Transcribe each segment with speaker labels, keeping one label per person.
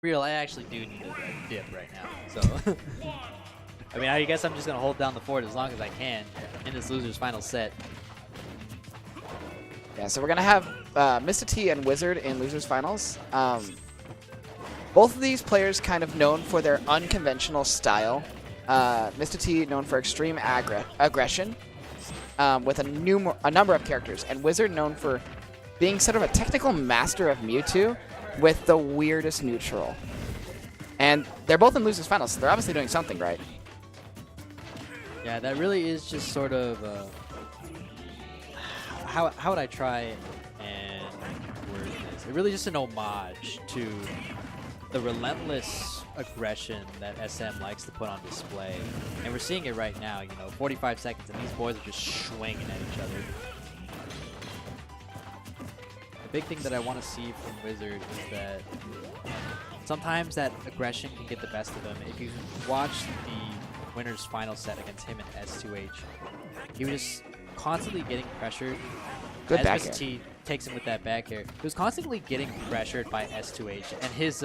Speaker 1: real, I actually do need a dip right now. So, I mean, I guess I'm just gonna hold down the fort as long as I can in this losers final set.
Speaker 2: Yeah, so we're gonna have Mr. T and Wizard in losers finals. Both of these players kind of known for their unconventional style. Mr. T known for extreme aggression with a number of characters, and Wizard known for being sort of a technical master of Mewtwo with the weirdest neutral. And they're both in losers finals, so they're obviously doing something right.
Speaker 1: Yeah, that really is just sort of how would I try and word this? It really just an homage to the relentless aggression that SM likes to put on display. And we're seeing it right now, 45 seconds, and these boys are just swinging at each other. The big thing that I want to see from Wizard is that sometimes that aggression can get the best of him. If you watch the winner's final set against him and S2H, he was just constantly getting pressured.
Speaker 2: Good back
Speaker 1: As Mr.
Speaker 2: air.
Speaker 1: T takes him with that back air. He was constantly getting pressured by S2H, and his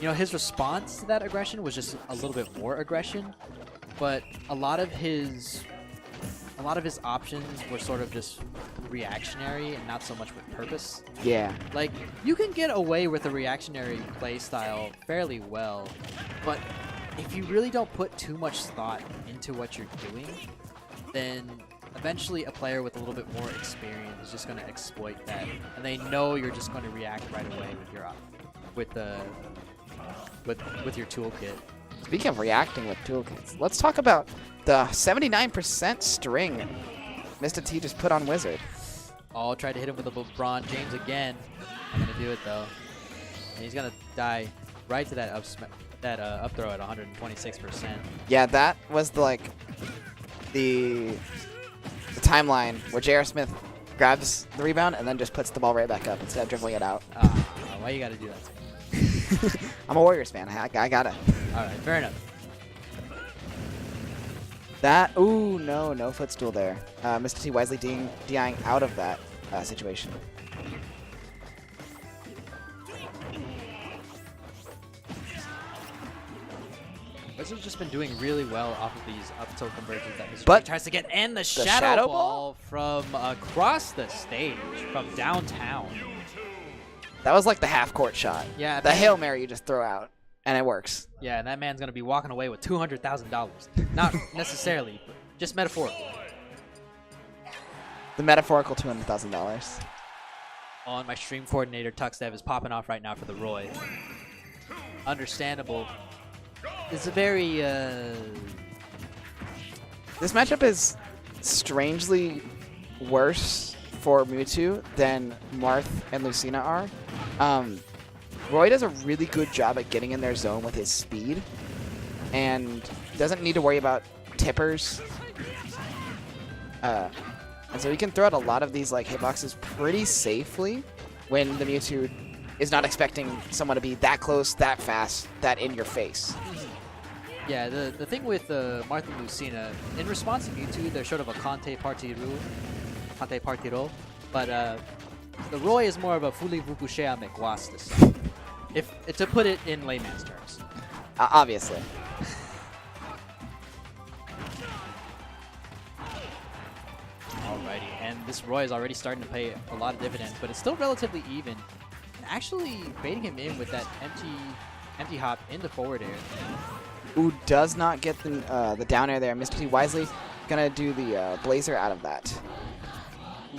Speaker 1: his response to that aggression was just a little bit more aggression, but a lot of his options were sort of just reactionary and not so much with purpose.
Speaker 2: Yeah.
Speaker 1: Like, you can get away with a reactionary play style fairly well, but if you really don't put too much thought into what you're doing, then eventually a player with a little bit more experience is just going to exploit that, and they know you're just going to react right away with your toolkit.
Speaker 2: Speaking of reacting with toolkits, let's talk about the 79% string Mr. T just put on Wizard.
Speaker 1: Oh, tried to hit him with a LeBron James again. I'm going to do it, though. And he's going to die right to that up throw at 126%.
Speaker 2: Yeah, that was the timeline where J.R. Smith grabs the rebound and then just puts the ball right back up instead of dribbling it out.
Speaker 1: Why you got to do that?
Speaker 2: I'm a Warriors fan. I got it.
Speaker 1: All right, fair enough.
Speaker 2: That, ooh, no footstool there. Mr. T wisely DIing out of that situation.
Speaker 1: Wizard's just been doing really well off of these up tilt conversions that Mr.
Speaker 2: But
Speaker 1: T tries to get, and the
Speaker 2: shadow
Speaker 1: shadow
Speaker 2: ball
Speaker 1: ball from across the stage, from downtown.
Speaker 2: That was like the half-court shot.
Speaker 1: Yeah,
Speaker 2: The Hail Mary you just throw out, and it works.
Speaker 1: Yeah, and that man's going to be walking away with $200,000. Not necessarily, but just metaphorically.
Speaker 2: The metaphorical $200,000.
Speaker 1: Oh, and my stream coordinator, Tuxdev, is popping off right now for the Roy. Understandable. It's a very,
Speaker 2: This matchup is strangely worse for Mewtwo than Marth and Lucina are. Roy does a really good job at getting in their zone with his speed and doesn't need to worry about tippers. And so he can throw out a lot of these hitboxes pretty safely when the Mewtwo is not expecting someone to be that close, that fast, that in your face.
Speaker 1: yeah, the thing with Marth and Lucina, in response to Mewtwo, they're sort of a Kante Partiro, but the Roy is more of a Fuli Vukushea Mekwastas. To put it in layman's terms.
Speaker 2: Obviously.
Speaker 1: Alrighty, and this Roy is already starting to pay a lot of dividends, but it's still relatively even. And actually baiting him in with that empty hop into forward air.
Speaker 2: Who does not get the down air there. Mr. T wisely gonna do the blazer out of that.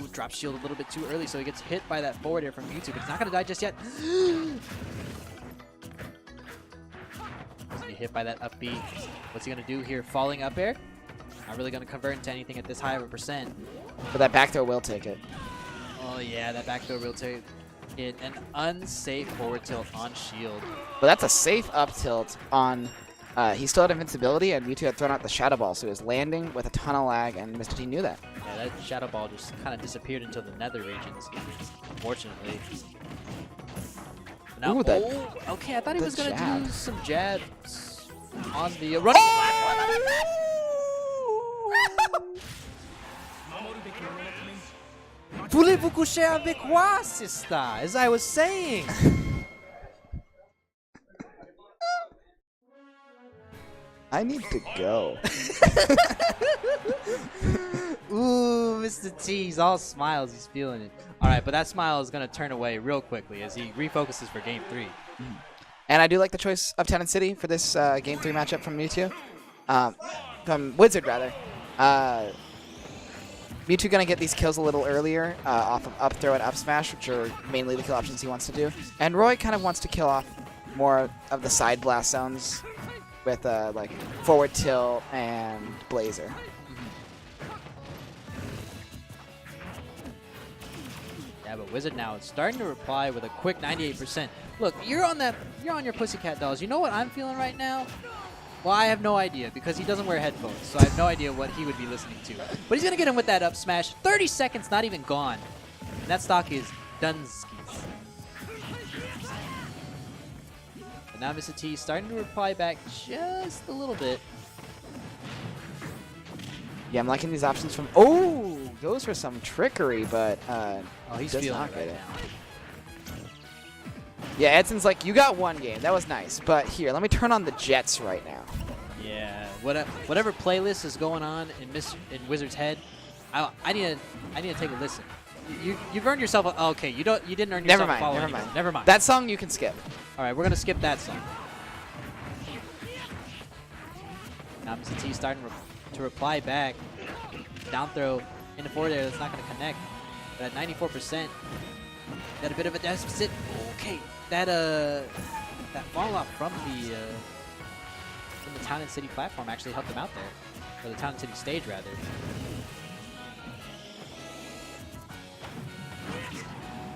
Speaker 1: Ooh, drop shield a little bit too early, so he gets hit by that forward air from Mewtwo, but he's not gonna die just yet. He's gonna be hit by that up B. What's he gonna do here? Falling up air? Not really gonna convert into anything at this high of a percent.
Speaker 2: But that back throw will take it.
Speaker 1: Oh yeah, that back throw will take it. An unsafe forward tilt on shield.
Speaker 2: But that's a safe up tilt on... he still had invincibility, and Mewtwo had thrown out the Shadow Ball, so he was landing with a ton of lag, and Mr. T knew that.
Speaker 1: Yeah, that Shadow Ball just kind of disappeared into the nether regions, unfortunately. Now,
Speaker 2: Ooh,
Speaker 1: okay, I thought he was going to
Speaker 2: jab.
Speaker 1: do some jabs on the running platform. Voulez-vous coucher avec moi, sister? As I was saying.
Speaker 2: I need to go.
Speaker 1: Ooh, Mr. T, he's all smiles. He's feeling it. All right, but that smile is going to turn away real quickly as he refocuses for Game 3.
Speaker 2: And I do like the choice of Tenant City for this Game 3 matchup from Mewtwo. From Wizard, rather. Mewtwo going to get these kills a little earlier off of up throw and up smash, which are mainly the kill options he wants to do. And Roy kind of wants to kill off more of the side blast zones with like forward tilt and Blazer.
Speaker 1: Yeah, but Wizard now is starting to reply with a quick 98%. Look, you're on your Pussycat Dolls. You know what I'm feeling right now? Well, I have no idea because he doesn't wear headphones, so I have no idea what he would be listening to. But he's going to get him with that up smash. 30 seconds, not even gone. And that stock is Dunskies. But now Mr. T starting to reply back just a little bit.
Speaker 2: Yeah, I'm liking these options from... Oh, goes for some trickery, but
Speaker 1: oh, he's
Speaker 2: does
Speaker 1: feeling
Speaker 2: not
Speaker 1: it
Speaker 2: get
Speaker 1: right
Speaker 2: it.
Speaker 1: now.
Speaker 2: Yeah, Edson's like, you got one game. That was nice. But here, let me turn on the Jets right now.
Speaker 1: Yeah, whatever playlist is going on in Wizard's head, I need to take a listen. You've earned yourself a, okay, you didn't earn yourself a follow anymore. Never mind.
Speaker 2: That song you can skip.
Speaker 1: All right, we're gonna skip that song. Now Mr. T starting to reply back. Down throw into forward air that's not gonna connect. But at 94%, got a bit of a deficit. Okay, that fall off from the Town and City platform actually helped him out there, or the Town and City stage rather.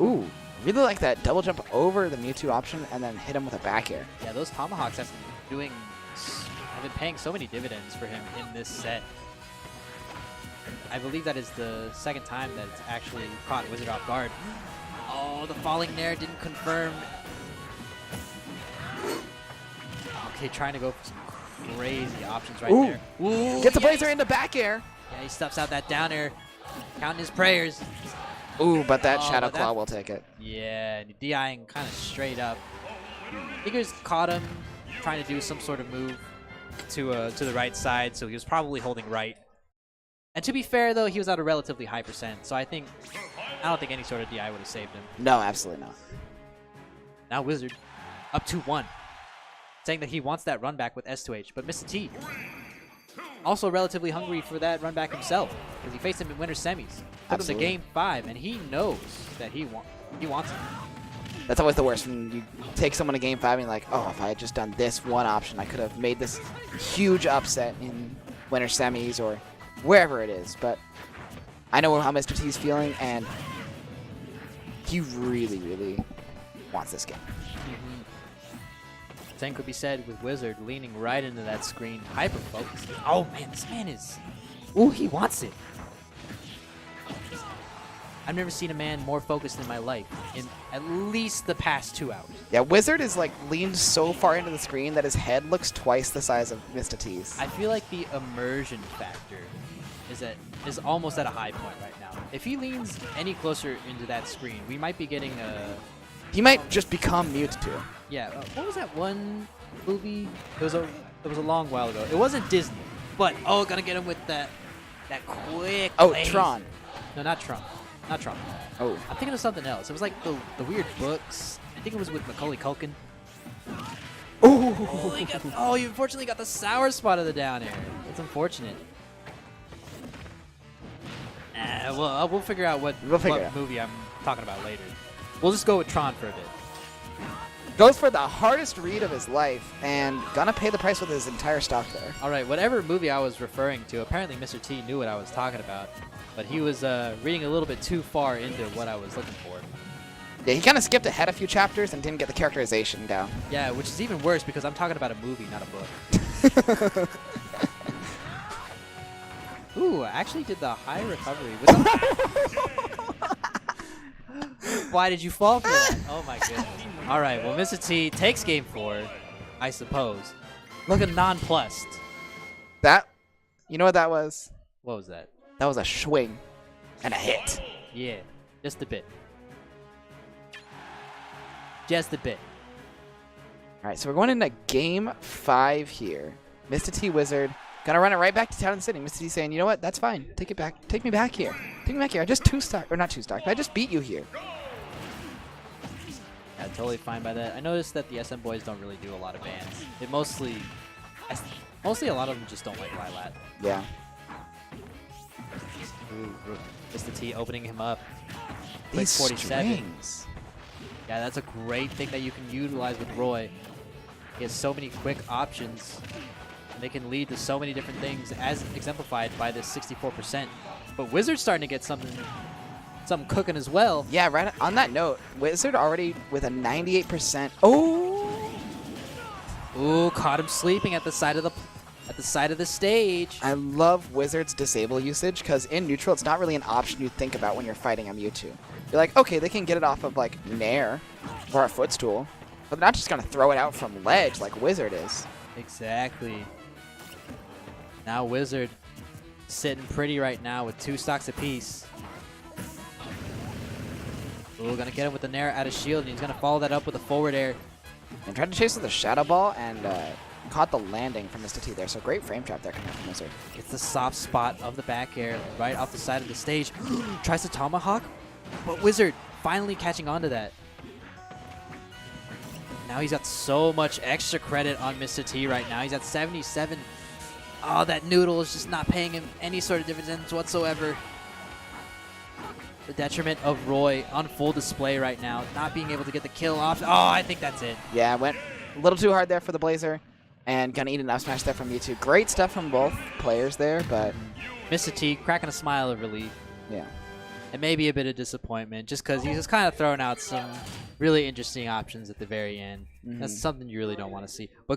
Speaker 2: Ooh, really like that double jump over the Mewtwo option and then hit him with a back air.
Speaker 1: Yeah, those tomahawks have been paying so many dividends for him in this set. I believe that is the second time that it's actually caught Wizard off guard. Oh, the falling there didn't confirm. Okay, trying to go for some crazy options right there. Ooh,
Speaker 2: gets the Blazer into back air.
Speaker 1: Yeah, he stuffs out that down air, counting his prayers.
Speaker 2: Ooh, but that Shadow Claw will take it.
Speaker 1: Yeah, DIing kind of straight up. Figures caught him trying to do some sort of move to the right side, so he was probably holding right. And to be fair, though, he was at a relatively high percent, so I don't think any sort of DI would have saved him.
Speaker 2: No, absolutely not.
Speaker 1: Now Wizard up 2-1, saying that he wants that run back with S2H, but Mr. T also relatively hungry for that run back himself because he faced him in winter semis. Took him to Game 5, and he knows that he wants it.
Speaker 2: That's always the worst when you take someone to Game 5 and you're like, oh, if I had just done this one option, I could have made this huge upset in winter semis or wherever it is. But I know how Mr. T's feeling, and he really, really wants this game.
Speaker 1: Same could be said with Wizard leaning right into that screen, hyper focused. Oh man, this man is... Ooh, he wants it. I've never seen a man more focused in my life in at least the past 2 hours.
Speaker 2: Yeah, Wizard is like leaned so far into the screen that his head looks twice the size of Mr. T's.
Speaker 1: I feel like the immersion factor is almost at a high point right now. If he leans any closer into that screen, we might be getting a...
Speaker 2: He might just become Mewtwo.
Speaker 1: Yeah, what was that one movie? It was a long while ago. It wasn't Disney, but gonna get him with that quick.
Speaker 2: Oh,
Speaker 1: lace.
Speaker 2: Tron.
Speaker 1: No, not Tron. Not Tron.
Speaker 2: Oh.
Speaker 1: I'm thinking of something else. It was like the weird books. I think it was with Macaulay Culkin.
Speaker 2: Oh,
Speaker 1: you unfortunately got the sour spot of the down air. That's unfortunate. We'll figure out what movie I'm talking about later. We'll just go with Tron for a bit.
Speaker 2: Goes for the hardest read of his life and gonna pay the price with his entire stock there.
Speaker 1: All right, whatever movie I was referring to, apparently Mr. T knew what I was talking about, but he was reading a little bit too far into what I was looking for.
Speaker 2: Yeah, he kind of skipped ahead a few chapters and didn't get the characterization down.
Speaker 1: Yeah, which is even worse because I'm talking about a movie, not a book. Ooh, I actually did the high recovery. Why did you fall for that? Oh my goodness. All right, well, Mr. T takes Game 4, I suppose. Looking nonplussed.
Speaker 2: You know what that was?
Speaker 1: What was that?
Speaker 2: That was a swing and a hit.
Speaker 1: Yeah, just a bit. Just a bit.
Speaker 2: All right, so we're going into Game 5 here. Mr. T Wizard gonna run it right back to Town and City. Mr. T saying, you know what? That's fine. Take it back. Take me back here. Take me back here. I just 2-stock, or not 2-stock. I just beat you here.
Speaker 1: Yeah, totally fine by that. I noticed that the SM boys don't really do a lot of bans. It mostly a lot of them just don't like Lilat.
Speaker 2: Yeah.
Speaker 1: Ooh, Mr. T opening him up. Quick
Speaker 2: These
Speaker 1: 47.
Speaker 2: strings.
Speaker 1: Yeah, that's a great thing that you can utilize with Roy. He has so many quick options, and they can lead to so many different things, as exemplified by this 64%. But Wizard's starting to get something cooking as well.
Speaker 2: Yeah, right on that note, Wizard already with a 98%. Oh!
Speaker 1: Ooh, caught him sleeping at the side of the stage.
Speaker 2: I love Wizard's disable usage because in neutral, it's not really an option you think about when you're fighting a Mewtwo. You're like, okay, they can get it off of like Nair or a footstool, but they're not just gonna throw it out from ledge like Wizard is.
Speaker 1: Exactly. Now Wizard sitting pretty right now with 2 stocks apiece. Ooh, gonna get him with the Nair out of shield, and he's gonna follow that up with a forward air.
Speaker 2: And tried to chase with a Shadow Ball and caught the landing from Mr. T there. So great frame trap there coming from Wizard.
Speaker 1: Gets the soft spot of the back air right off the side of the stage. Tries to tomahawk, but Wizard finally catching on to that. Now he's got so much extra credit on Mr. T right now. He's at 77. Oh, that noodle is just not paying him any sort of dividends whatsoever. The detriment of Roy on full display right now, not being able to get the kill off. Oh, I think that's it.
Speaker 2: Yeah, went a little too hard there for the Blazer. And gonna eat an up smash there from Mewtwo. Great stuff from both players there, but...
Speaker 1: Mr. T cracking a smile of relief.
Speaker 2: Yeah.
Speaker 1: And maybe a bit of disappointment, just because he's just kind of throwing out some really interesting options at the very end. That's something you really don't want to see. But good